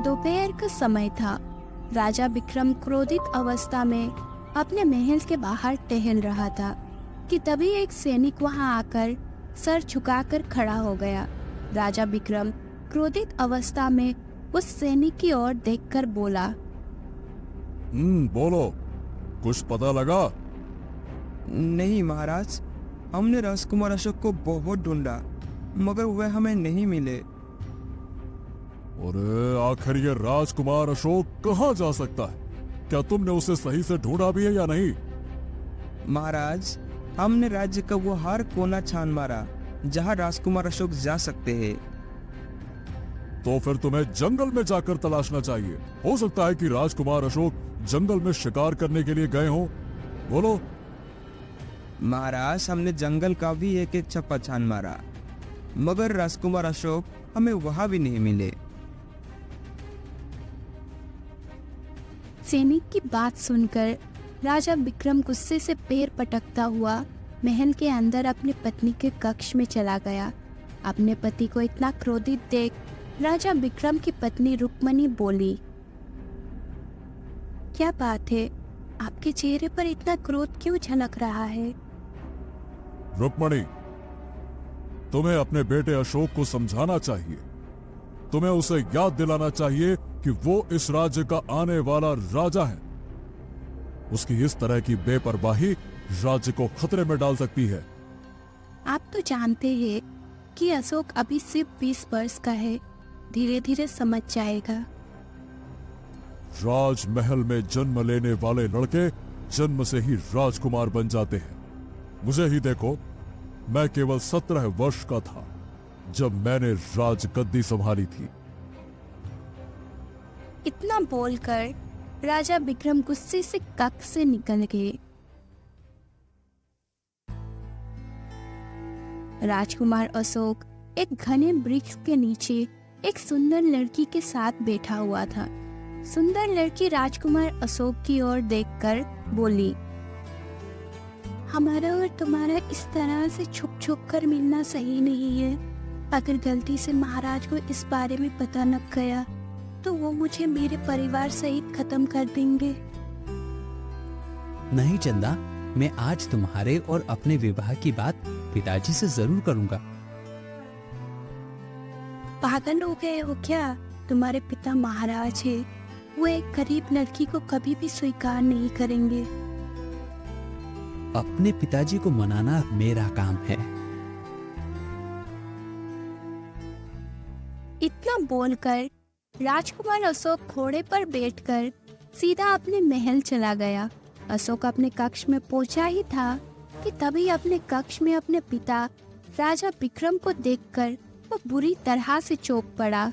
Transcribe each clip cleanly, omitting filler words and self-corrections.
दोपहर का समय था। राजा विक्रम क्रोधित अवस्था में अपने महल के बाहर टहल रहा था कि तभी एक सैनिक वहां आकर सर झुकाकर खड़ा हो गया। राजा विक्रम क्रोधित अवस्था में उस सैनिक की ओर देखकर बोला, बोलो, कुछ पता लगा? नहीं महाराज, हमने राजकुमार अशोक को बहुत ढूंढा मगर वह हमें नहीं मिले। अरे आखिर ये राजकुमार अशोक कहाँ जा सकता है? क्या तुमने उसे सही से ढूंढा भी है या नहीं? महाराज, हमने राज्य का वो हर कोना छान मारा जहाँ राजकुमार अशोक जा सकते हैं। तो फिर तुम्हें जंगल में जाकर तलाशना चाहिए। हो सकता है कि राजकुमार अशोक जंगल में शिकार करने के लिए गए हों। बोलो। महाराज, हमने जंगल का भी एक एक छप्पा छान मारा मगर राजकुमार अशोक हमें वहां भी नहीं मिले। सैनिक की बात सुनकर राजा विक्रम गुस्से से पैर पटकता हुआ महल के अंदर अपनी पत्नी के कक्ष में चला गया। अपने पति को इतना क्रोधित देख राजा विक्रम की पत्नी रुक्मणी बोली, क्या बात है, आपके चेहरे पर इतना क्रोध क्यों झलक रहा है? रुक्मणी, तुम्हें अपने बेटे अशोक को समझाना चाहिए। तुम्हें उसे याद दिलाना चाहिए कि वो इस राज्य का आने वाला राजा है। उसकी इस तरह की बेपरवाही राज्य को खतरे में डाल सकती है। आप तो जानते हैं कि अशोक अभी सिर्फ 20 वर्ष का है, धीरे धीरे समझ जाएगा। राजमहल में जन्म लेने वाले लड़के जन्म से ही राजकुमार बन जाते हैं। मुझे ही देखो, मैं केवल 17 वर्ष का था जब मैंने राजगद्दी संभाली थी। इतना बोलकर राजा विक्रम गुस्से से कक्ष से निकल गए। राजकुमार अशोक एक घने वृक्ष के नीचे एक सुंदर लड़की के साथ बैठा हुआ था। सुंदर लड़की राजकुमार अशोक की ओर देखकर बोली, हमारा और तुम्हारा इस तरह से छुप छुप कर मिलना सही नहीं है। अगर गलती से महाराज को इस बारे में पता न गया तो वो मुझे मेरे परिवार सहित खत्म कर देंगे। नहीं चंदा, मैं आज तुम्हारे और अपने विवाह की बात पिताजी से जरूर करूंगा। पागल हो गए हो क्या? तुम्हारे पिता महाराज है, वो एक गरीब लड़की को कभी भी स्वीकार नहीं करेंगे। अपने पिताजी को मनाना मेरा काम है। इतना बोलकर राजकुमार अशोक घोड़े पर बैठकर सीधा अपने महल चला गया। अशोक अपने कक्ष में पहुंचा ही था कि तभी अपने कक्ष में अपने पिता राजा विक्रम को देखकर वो बुरी तरह से चौंक पड़ा।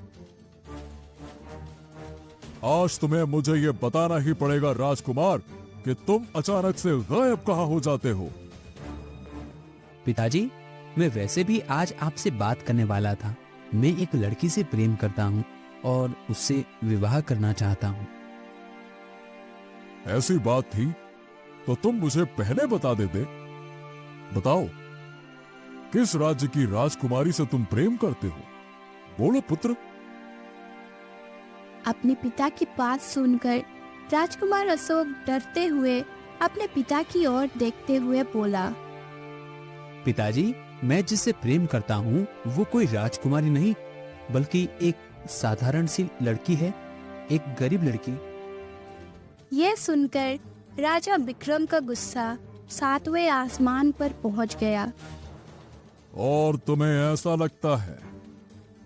आज तुम्हें मुझे ये बताना ही पड़ेगा राजकुमार कि तुम अचानक से गायब कहाँ हो जाते हो। पिताजी, मैं वैसे भी आज आपसे बात करने वाला था। मैं एक लड़की से प्रेम करता हूँ और उससे विवाह करना चाहता हूँ। ऐसी बात थी तो तुम मुझे पहले बता देते। बताओ, किस राज्य की राजकुमारी से तुम प्रेम करते हो? बोलो पुत्र। अपने पिता की बात सुनकर राजकुमार अशोक डरते हुए अपने पिता की ओर देखते हुए बोला, पिताजी, मैं जिससे प्रेम करता हूँ वो कोई राजकुमारी नहीं बल्कि एक साधारण सी लड़की है, एक गरीब लड़की। यह सुनकर राजा विक्रम का गुस्सा 7वें आसमान पर पहुंच गया। और तुम्हें ऐसा लगता है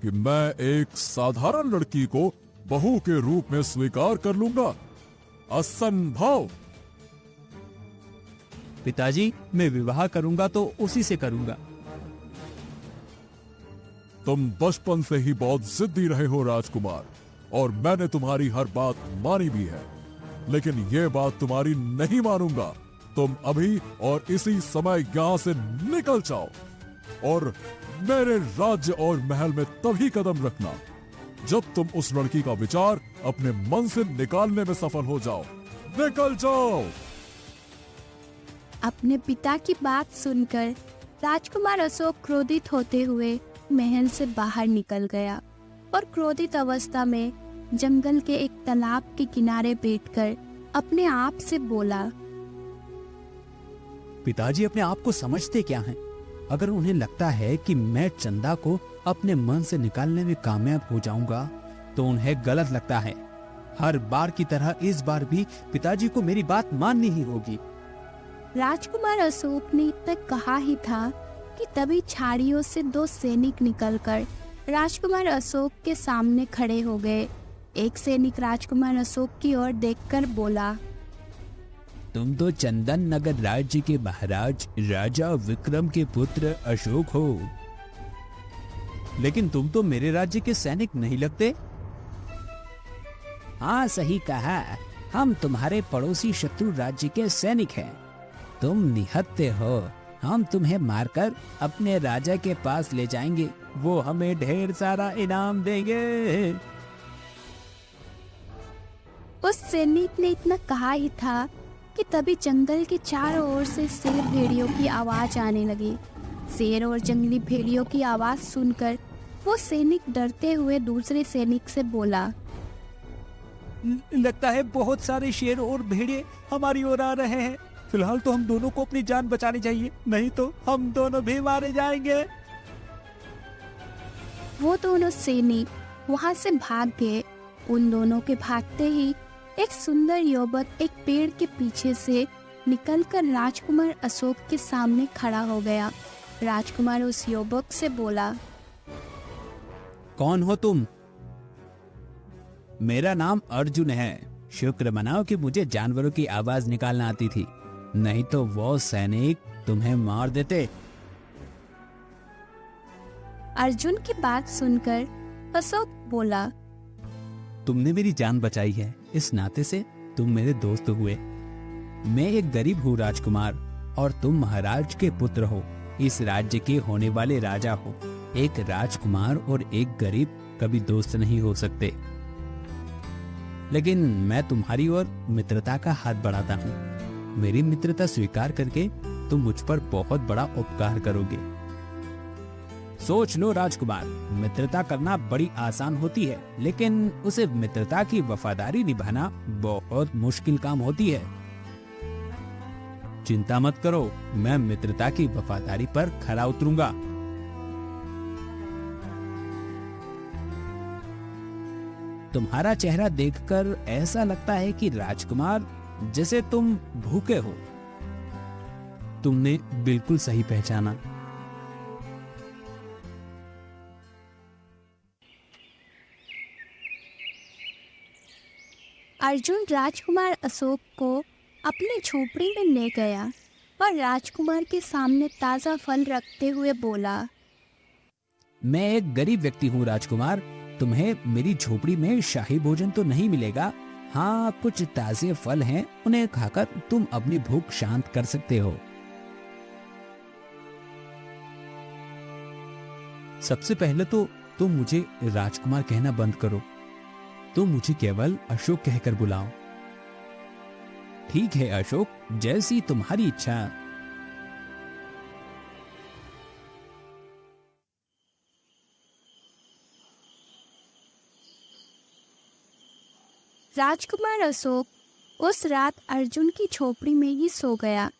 कि मैं एक साधारण लड़की को बहू के रूप में स्वीकार कर लूंगा? असंभव। पिताजी, मैं विवाह करूंगा तो उसी से करूंगा। तुम बचपन से ही बहुत जिद्दी रहे हो राजकुमार, और मैंने तुम्हारी हर बात मानी भी है, लेकिन ये बात तुम्हारी नहीं मानूंगा। तुम अभी और इसी समय यहां से निकल जाओ और मेरे राज्य और महल में तभी कदम रखना जब तुम उस लड़की का विचार अपने मन से निकालने में सफल हो जाओ। निकल जाओ। अपने पिता की बात सुनकर राजकुमार अशोक क्रोधित होते हुए महल से बाहर निकल गया और क्रोधित अवस्था में जंगल के एक तालाब के किनारे बैठकर अपने आप से बोला, पिताजी अपने आप को समझते क्या हैं? अगर उन्हें लगता है कि मैं चंदा को अपने मन से निकालने में कामयाब हो जाऊंगा तो उन्हें गलत लगता है। हर बार की तरह इस बार भी पिताजी को मेरी बात माननी ही होगी। राजकुमार अशोक ने तक कहा ही था कि तभी झाड़ियों से दो सैनिक निकलकर राजकुमार अशोक के सामने खड़े हो गए। एक सैनिक राजकुमार अशोक की ओर देखकर बोला, तुम तो चंदन नगर राज्य के महाराज राजा विक्रम के पुत्र अशोक हो, लेकिन तुम तो मेरे राज्य के सैनिक नहीं लगते। हाँ, सही कहा, हम तुम्हारे पड़ोसी शत्रु राज्य के सैनिक हैं। तुम निहत्थे हो, हम तुम्हें मारकर अपने राजा के पास ले जाएंगे, वो हमें ढेर सारा इनाम देंगे। उस सैनिक ने इतना कहा ही था कि तभी जंगल के चारों ओर से शेर भेड़ियों की आवाज आने लगी। शेर और जंगली भेड़ियों की आवाज सुनकर वो सैनिक डरते हुए दूसरे सैनिक से बोला, लगता है बहुत सारे शेर और भेड़िए हमारी ओर आ रहे हैं। फिलहाल तो हम दोनों को अपनी जान बचानी चाहिए, नहीं तो हम दोनों भी मारे जाएंगे। वो दोनों सैनिक वहां से भाग गए। उन दोनों के भागते ही एक सुंदर युवक एक पेड़ के पीछे से निकलकर राजकुमार अशोक के सामने खड़ा हो गया। राजकुमार उस युवक से बोला, कौन हो तुम? मेरा नाम अर्जुन है। शुक्र मनाओ कि मुझे जानवरों की आवाज निकालना आती थी, नहीं तो वो सैनिक तुम्हें मार देते। अर्जुन की बात सुनकर अशोक बोला, तुमने मेरी जान बचाई है, इस नाते से तुम मेरे दोस्त हुए। मैं एक गरीब हूँ राजकुमार, और तुम महाराज के पुत्र हो, इस राज्य के होने वाले राजा हो। एक राजकुमार और एक गरीब कभी दोस्त नहीं हो सकते। लेकिन मैं तुम्हारी ओर मित्रता का हाथ बढ़ाता हूँ। मेरी मित्रता स्वीकार करके तुम मुझ पर बहुत बड़ा उपकार करोगे। सोच लो राजकुमार, मित्रता करना बड़ी आसान होती है, लेकिन उसे मित्रता की वफादारी निभाना बहुत मुश्किल काम होती है। चिंता मत करो, मैं मित्रता की वफादारी पर खरा उतरूंगा। तुम्हारा चेहरा देखकर ऐसा लगता है कि राजकुमार जैसे तुम भूखे हो। तुमने बिल्कुल सही पहचाना। अर्जुन राजकुमार अशोक को अपनी झोपड़ी में ले गया और राजकुमार के सामने ताजा फल रखते हुए बोला, मैं एक गरीब व्यक्ति हूँ राजकुमार, तुम्हें मेरी झोपड़ी में शाही भोजन तो नहीं मिलेगा। हाँ, कुछ ताजे फल हैं, उन्हें खाकर तुम अपनी भूख शांत कर सकते हो। सबसे पहले तो तुम मुझे राजकुमार कहना बंद करो। तुम मुझे केवल अशोक कहकर बुलाओ। ठीक है अशोक, जैसी तुम्हारी इच्छा। राजकुमार अशोक उस रात अर्जुन की झोपड़ी में ही सो गया।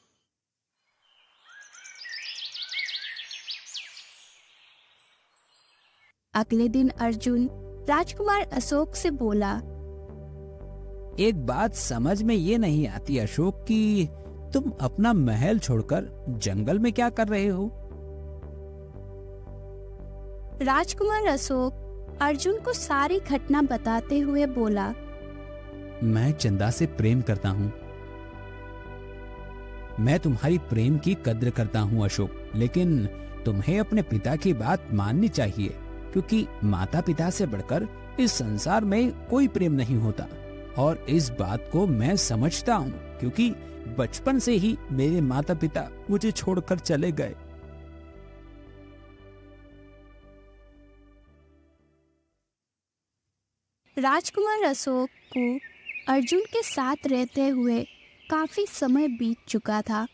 अगले दिन अर्जुन राजकुमार अशोक से बोला, एक बात समझ में ये नहीं आती अशोक कि तुम अपना महल छोड़कर जंगल में क्या कर रहे हो? राजकुमार अशोक अर्जुन को सारी घटना बताते हुए बोला, मैं चंदा से प्रेम करता हूँ। मैं तुम्हारी प्रेम की कद्र करता हूँ अशोक, लेकिन तुम्हें अपने पिता की बात माननी चाहिए, क्योंकि माता पिता से बढ़कर इस संसार में कोई प्रेम नहीं होता। और इस बात को मैं समझता हूँ, क्योंकि बचपन से ही मेरे माता पिता मुझे छोड़कर चले गए। राजकुमार अशोक को अर्जुन के साथ रहते हुए काफी समय बीत चुका था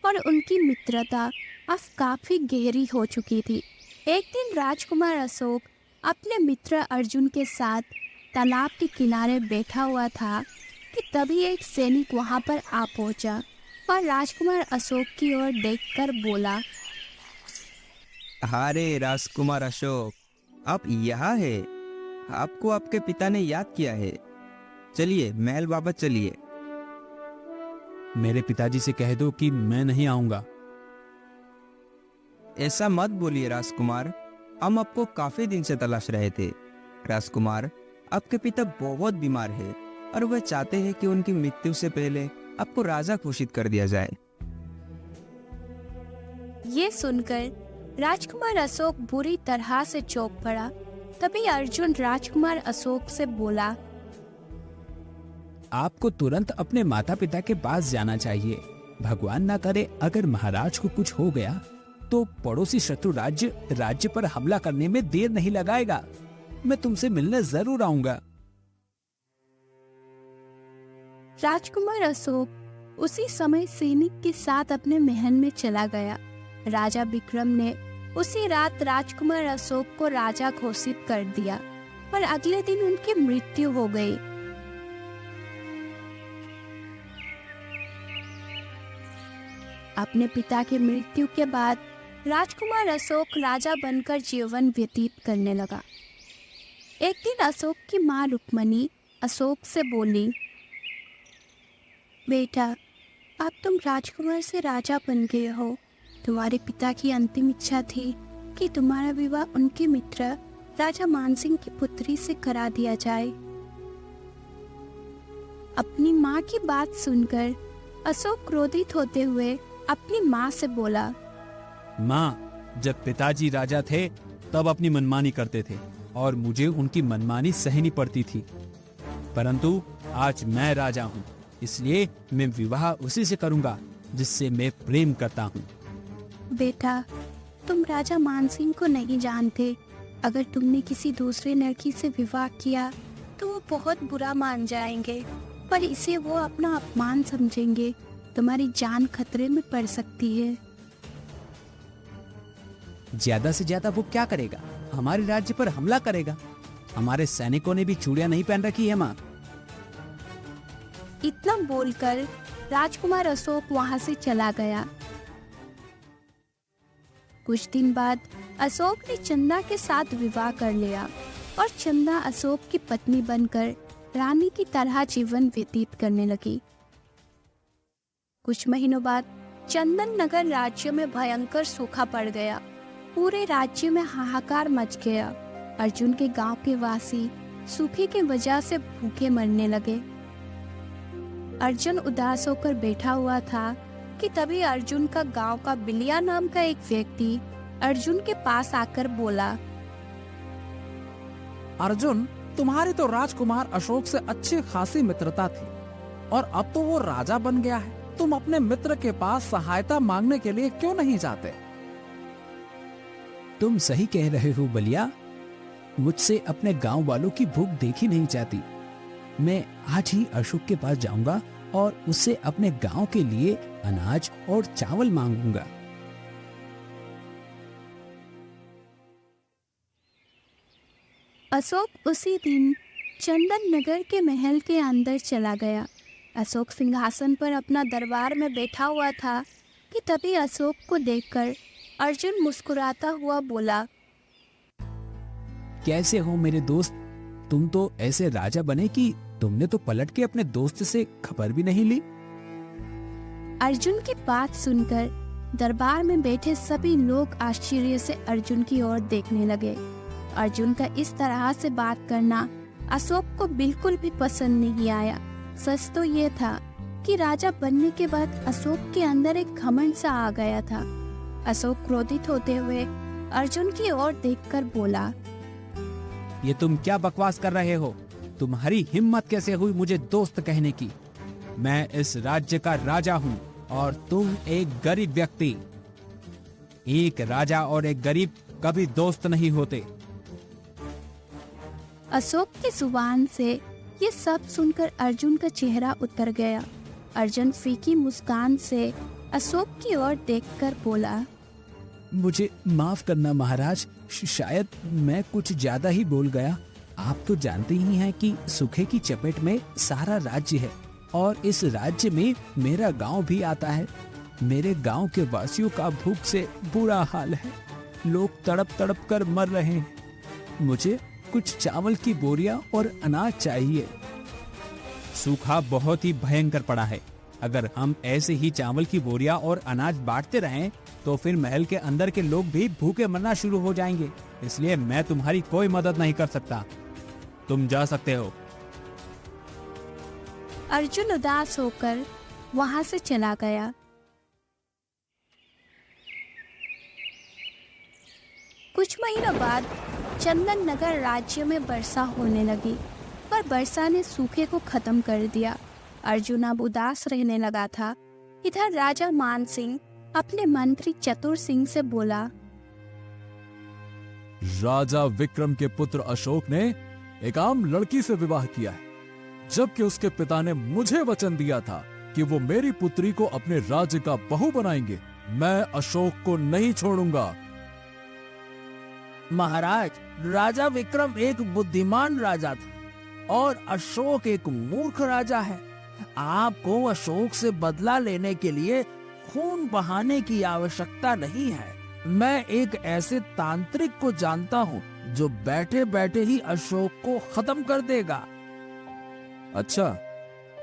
और उनकी मित्रता अब काफी गहरी हो चुकी थी। एक दिन राजकुमार अशोक अपने मित्र अर्जुन के साथ तालाब के किनारे बैठा हुआ था कि तभी एक सैनिक वहां पर आ पहुंचा और राजकुमार अशोक की ओर देखकर बोला, अरे राजकुमार अशोक, आप यहाँ है। आपको आपके पिता ने याद किया है। चलिए महल वापस चलिए। मेरे पिताजी से कह दो कि मैं नहीं आऊंगा। ऐसा मत बोलिए राजकुमार, हम आपको काफी दिन से तलाश रहे थे। राजकुमार, आपके पिता बहुत बीमार है और वह चाहते हैं कि उनकी मृत्यु से पहले आपको राजा घोषित कर दिया जाए। ये सुनकर राजकुमार अशोक बुरी तरह से चौंक पड़ा। तभी अर्जुन राजकुमार अशोक से बोला, आपको तुरंत अपने माता पिता के पास जाना चाहिए। भगवान ना करे अगर महाराज को कुछ हो गया तो पड़ोसी शत्रु राज्य पर हमला करने में देर नहीं लगाएगा। मैं तुमसे मिलने जरूर आऊंगा। राजकुमार अशोक उसी समय सैनिक के साथ अपने महल में चला गया। राजा विक्रम ने उसी रात राजकुमार अशोक को राजा घोषित कर दिया और अगले दिन उनकी मृत्यु हो गई। अपने पिता की मृत्यु के बाद राजकुमार अशोक राजा बनकर जीवन व्यतीत करने लगा। एक दिन अशोक की मां रुक्मणी अशोक से बोली, बेटा, अब तुम राजकुमार से राजा बन गए हो। तुम्हारे पिता की अंतिम इच्छा थी कि तुम्हारा विवाह उनके मित्र राजा मानसिंह की पुत्री से करा दिया जाए। अपनी माँ की बात सुनकर अशोक क्रोधित होते हुए अपनी माँ से बोला, माँ, जब पिताजी राजा थे तब अपनी मनमानी करते थे और मुझे उनकी मनमानी सहनी पड़ती थी, परंतु आज मैं राजा हूँ, इसलिए मैं विवाह उसी से करूंगा जिससे मैं प्रेम करता हूँ। बेटा, तुम राजा मानसिंह को नहीं जानते। अगर तुमने किसी दूसरे लड़की से विवाह किया तो वो बहुत बुरा मान जाएंगे, पर इसे वो अपना अपमान समझेंगे। तुम्हारी जान खतरे में पड़ सकती है। ज्यादा से ज्यादा वो क्या करेगा? हमारे राज्य पर हमला करेगा। हमारे सैनिकों ने भी चूड़ियां नहीं पहन रखी है माँ। इतना बोलकर राजकुमार अशोक वहां से चला गया। कुछ दिन बाद अशोक ने चंदा के साथ विवाह कर लिया और चंदा अशोक की पत्नी बनकर रानी की तरह जीवन व्यतीत करने लगी। कुछ महीनों बाद चंदन नगर राज्य में भयंकर सूखा पड़ गया। पूरे राज्य में हाहाकार मच गया। अर्जुन के गांव के वासी सूखे की वजह से भूखे मरने लगे। अर्जुन उदास होकर बैठा हुआ था कि तभी अर्जुन का गांव का बिलिया नाम का एक व्यक्ति अर्जुन के पास आकर बोला, अर्जुन, तुम्हारी तो राजकुमार अशोक से अच्छी खासी मित्रता थी और अब तो वो राजा बन गया है। तुम अपने मित्र के पास सहायता मांगने के लिए क्यों नहीं जाते? तुम सही कह रहे हो बलिया। मुझसे अपने गांव वालों की भूख देखी नहीं जाती। मैं आज ही अशोक के पास जाऊंगा और उससे अपने गांव के लिए अनाज और चावल मांगूंगा। अशोक उसी दिन चंदन नगर के महल के अंदर चला गया। अशोक सिंहासन पर अपना दरबार में बैठा हुआ था कि तभी अशोक को देखकर अर्जुन मुस्कुराता हुआ बोला, कैसे हो मेरे दोस्त? तुम तो ऐसे राजा बने कि तुमने तो पलट के अपने दोस्त से खबर भी नहीं ली। अर्जुन की बात सुनकर दरबार में बैठे सभी लोग आश्चर्य से अर्जुन की ओर देखने लगे। अर्जुन का इस तरह से बात करना अशोक को बिल्कुल भी पसंद नहीं आया। सच तो ये था कि राजा बनने के बाद अशोक के अंदर एक घमंड सा आ गया था। अशोक क्रोधित होते हुए अर्जुन की ओर देखकर बोला, ये तुम क्या बकवास कर रहे हो? तुम्हारी हिम्मत कैसे हुई मुझे दोस्त कहने की? मैं इस राज्य का राजा हूँ और तुम एक गरीब व्यक्ति। एक राजा और एक गरीब कभी दोस्त नहीं होते। अशोक की जुबान से ये सब सुनकर अर्जुन का चेहरा उतर गया। अर्जुन फीकी मुस्कान से अशोक की ओर देखकर बोला, मुझे माफ करना महाराज, शायद मैं कुछ ज्यादा ही बोल गया। आप तो जानते ही हैं कि सूखे की चपेट में सारा राज्य है और इस राज्य में मेरा गांव भी आता है। मेरे गांव के वासियों का भूख से बुरा हाल है। लोग तड़प तड़प कर मर रहे हैं। मुझे कुछ चावल की बोरियां और अनाज चाहिए। सूखा बहुत ही भयंकर पड़ा है। अगर हम ऐसे ही चावल की बोरियां और अनाज बांटते रहें तो फिर महल के अंदर के लोग भी भूखे मरना शुरू हो जाएंगे। इसलिए मैं तुम्हारी कोई मदद नहीं कर सकता। तुम जा सकते हो। अर्जुन उदास होकर वहां से चला गया। कुछ महीनों बाद चंदन नगर राज्य में वर्षा होने लगी, पर वर्षा ने सूखे को खत्म कर दिया। अर्जुन अब उदास रहने लगा था। इधर राजा मान सिंह अपने मंत्री चतुर सिंह से बोला, राजा विक्रम के पुत्र अशोक ने एक आम लड़की से विवाह किया है, जबकि उसके पिता ने मुझे वचन दिया था कि वो मेरी पुत्री को अपने राज्य का बहू बनाएंगे। मैं अशोक को नहीं छोड़ूंगा। महाराज, राजा विक्रम एक बुद्धिमान राजा था और अशोक एक मूर्ख राजा है। आपको अशोक से बदला लेने के लिए खून बहाने की आवश्यकता नहीं है। मैं एक ऐसे तांत्रिक को जानता हूँ जो बैठे बैठे ही अशोक को खत्म कर देगा। अच्छा,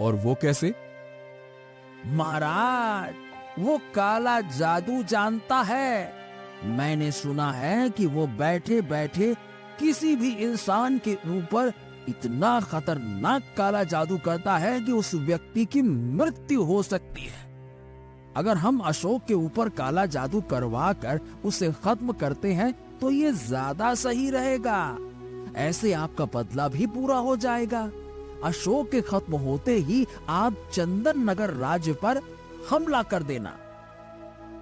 और वो कैसे? महाराज, वो काला जादू जानता है। मैंने सुना है कि वो बैठे बैठे किसी भी इंसान के ऊपर इतना खतरनाक काला जादू करता है कि उस व्यक्ति की मृत्यु हो सकती है। अगर हम अशोक के ऊपर काला जादू करवा कर उसे खत्म करते हैं तो ये ज्यादा सही रहेगा। ऐसे आपका बदला भी पूरा हो जाएगा। अशोक के खत्म होते ही आप चंदन नगर राज्य पर हमला कर देना।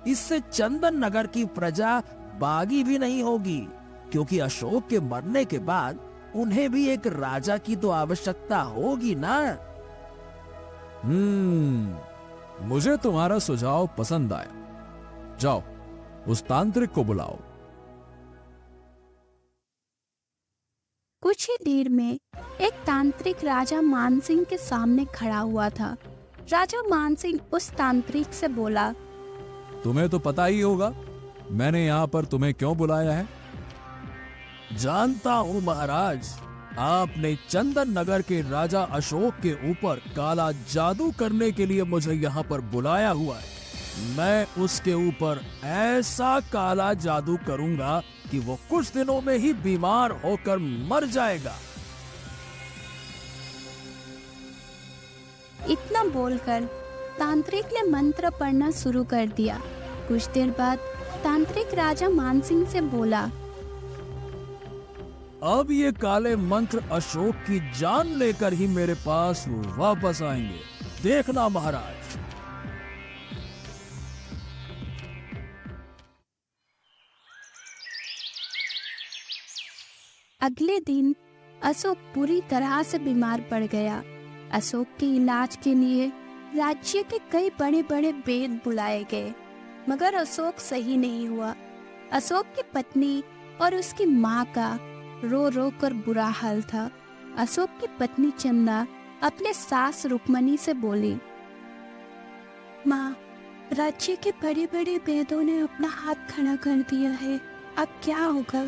इससे चंदन नगर की प्रजा बागी भी नहीं होगी, क्योंकि अशोक के मरने के बाद उन्हें भी एक राजा की तो आवश्यकता होगी ना। मुझे तुम्हारा सुझाव पसंद आया। जाओ, उस तांत्रिक को बुलाओ। कुछ ही देर में एक तांत्रिक राजा मानसिंह के सामने खड़ा हुआ था। राजा मानसिंह उस तांत्रिक से बोला, तुम्हें तो पता ही होगा मैंने यहाँ पर तुम्हें क्यों बुलाया है। जानता हूँ महाराज, आपने चंदन नगर के राजा अशोक के ऊपर काला जादू करने के लिए मुझे यहाँ पर बुलाया हुआ है। मैं उसके ऊपर ऐसा काला जादू करूंगा कि वो कुछ दिनों में ही बीमार होकर मर जाएगा। इतना बोलकर तांत्रिक ने मंत्र पढ़ना शुरू कर दिया। कुछ देर बाद तांत्रिक राजा मानसिंह से बोला, अब ये काले मंत्र अशोक की जान लेकर ही मेरे पास वापस आएंगे। देखना महाराज। अगले दिन अशोक पूरी तरह से बीमार पड़ गया। अशोक के इलाज के लिए राज्य के कई बड़े बड़े वैद्य बुलाए गए, मगर अशोक सही नहीं हुआ। अशोक की पत्नी और उसकी माँ का रो रो कर बुरा हाल था। अशोक की पत्नी चंदा अपने सास रुक्मणी से बोली, माँ, राज्य के बड़े बड़े वैद्यों ने अपना हाथ खड़ा कर दिया है, अब क्या होगा?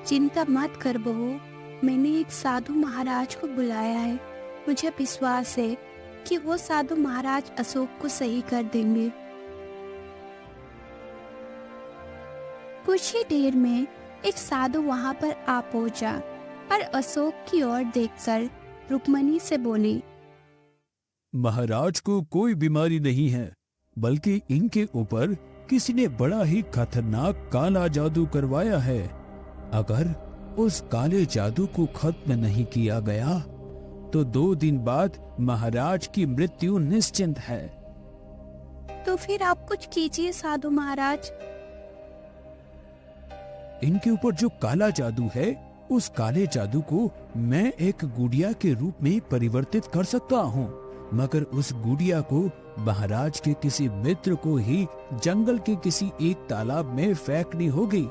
चिंता मत कर बहू, मैंने एक साधु महाराज को बुलाया है। मुझे विश्वास है कि वो साधु महाराज अशोक को सही कर देंगे। कुछ ही देर में एक साधु वहां पर आ पहुंचा और अशोक की ओर देखकर रुक्मणी से बोली, महाराज को कोई बीमारी नहीं है, बल्कि इनके ऊपर किसी ने बड़ा ही खतरनाक काला जादू करवाया है। अगर उस काले जादू को खत्म नहीं किया गया तो 2 दिन बाद महाराज की मृत्यु निश्चित है। तो फिर आप कुछ कीजिए साधु महाराज। इनके ऊपर जो काला जादू है, उस काले जादू को मैं एक गुड़िया के रूप में परिवर्तित कर सकता हूँ, मगर उस गुड़िया को महाराज के किसी मित्र को ही जंगल के किसी एक तालाब में फेंकनी होगी।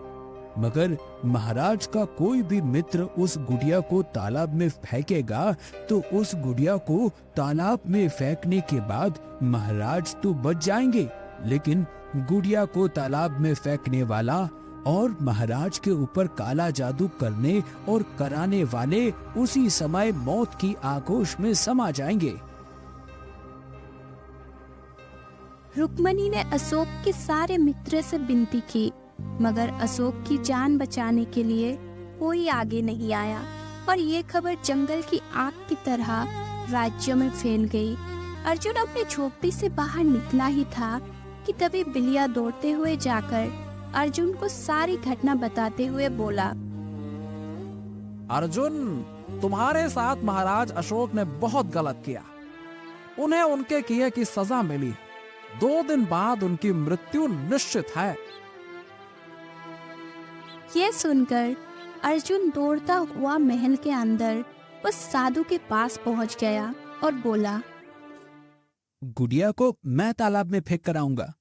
मगर महाराज का कोई भी मित्र उस गुड़िया को तालाब में फेंकेगा तो उस गुड़िया को तालाब में फेंकने के बाद महाराज तो बच जाएंगे, लेकिन गुड़िया को तालाब में फेंकने वाला और महाराज के ऊपर काला जादू करने और कराने वाले उसी समय मौत की आगोश में समा जाएंगे। रुक्मणी ने अशोक के सारे मित्र से विनती की, मगर अशोक की जान बचाने के लिए कोई आगे नहीं आया और ये खबर जंगल की आग की तरह राज्य में फैल गई। अर्जुन अपनी झोपड़ी से बाहर निकला ही था कि तभी बिलिया दौड़ते हुए जाकर अर्जुन को सारी घटना बताते हुए बोला, अर्जुन, तुम्हारे साथ महाराज अशोक ने बहुत गलत किया। उन्हें उनके किए की सजा मिली। 2 दिन बाद उनकी मृत्यु निश्चित है। ये सुनकर अर्जुन दौड़ता हुआ महल के अंदर उस साधु के पास पहुंच गया और बोला, गुड़िया को मैं तालाब में फेंक कर आऊंगा।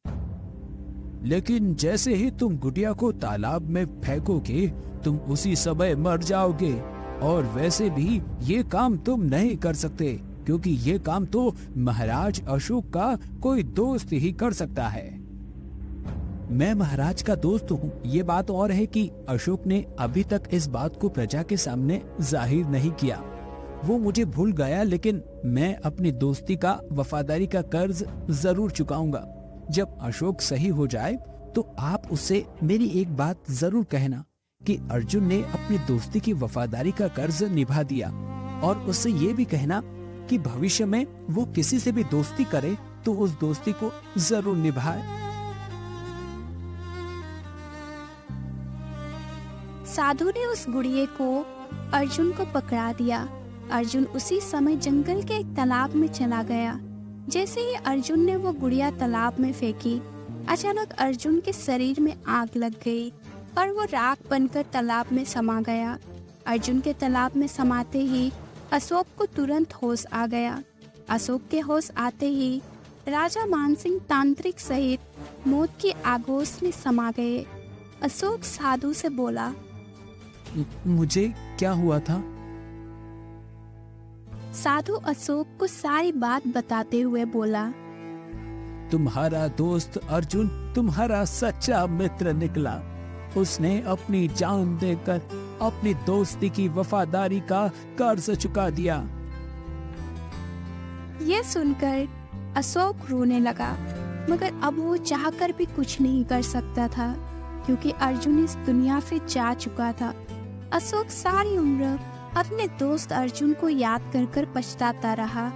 लेकिन जैसे ही तुम गुड़िया को तालाब में फेंकोगे तुम उसी समय मर जाओगे, और वैसे भी ये काम तुम नहीं कर सकते क्योंकि ये काम तो महाराज अशोक का कोई दोस्त ही कर सकता है। मैं महाराज का दोस्त हूँ। ये बात और है कि अशोक ने अभी तक इस बात को प्रजा के सामने जाहिर नहीं किया। वो मुझे भूल गया, लेकिन मैं अपनी दोस्ती का, वफादारी का कर्ज जरूर चुकाऊंगा। जब अशोक सही हो जाए तो आप उससे मेरी एक बात जरूर कहना कि अर्जुन ने अपनी दोस्ती की, वफादारी का कर्ज निभा दिया, और उससे ये भी कहना कि भविष्य में वो किसी से भी दोस्ती करे तो उस दोस्ती को जरूर निभाए। साधु ने उस गुड़िया को अर्जुन को पकड़ा दिया। अर्जुन उसी समय जंगल के एक तालाब में चला गया। जैसे ही अर्जुन ने वो गुड़िया तालाब में फेंकी, अचानक अर्जुन के शरीर में आग लग गई और वो राख बनकर तालाब में समा गया। अर्जुन के तालाब में समाते ही अशोक को तुरंत होश आ गया। अशोक के होश आते ही राजा मानसिंह तांत्रिक सहित मौत की आगोश में समा गए। अशोक साधु से बोला, मुझे क्या हुआ था? साधु अशोक को सारी बात बताते हुए बोला, तुम्हारा दोस्त अर्जुन तुम्हारा सच्चा मित्र निकला। उसने अपनी जान देकर अपनी दोस्ती की वफादारी का कर्ज चुका दिया। ये सुनकर अशोक रोने लगा, मगर अब वो चाहकर भी कुछ नहीं कर सकता था क्योंकि अर्जुन इस दुनिया से जा चुका था। अशोक सारी उम्र अपने दोस्त अर्जुन को याद कर कर पछताता रहा।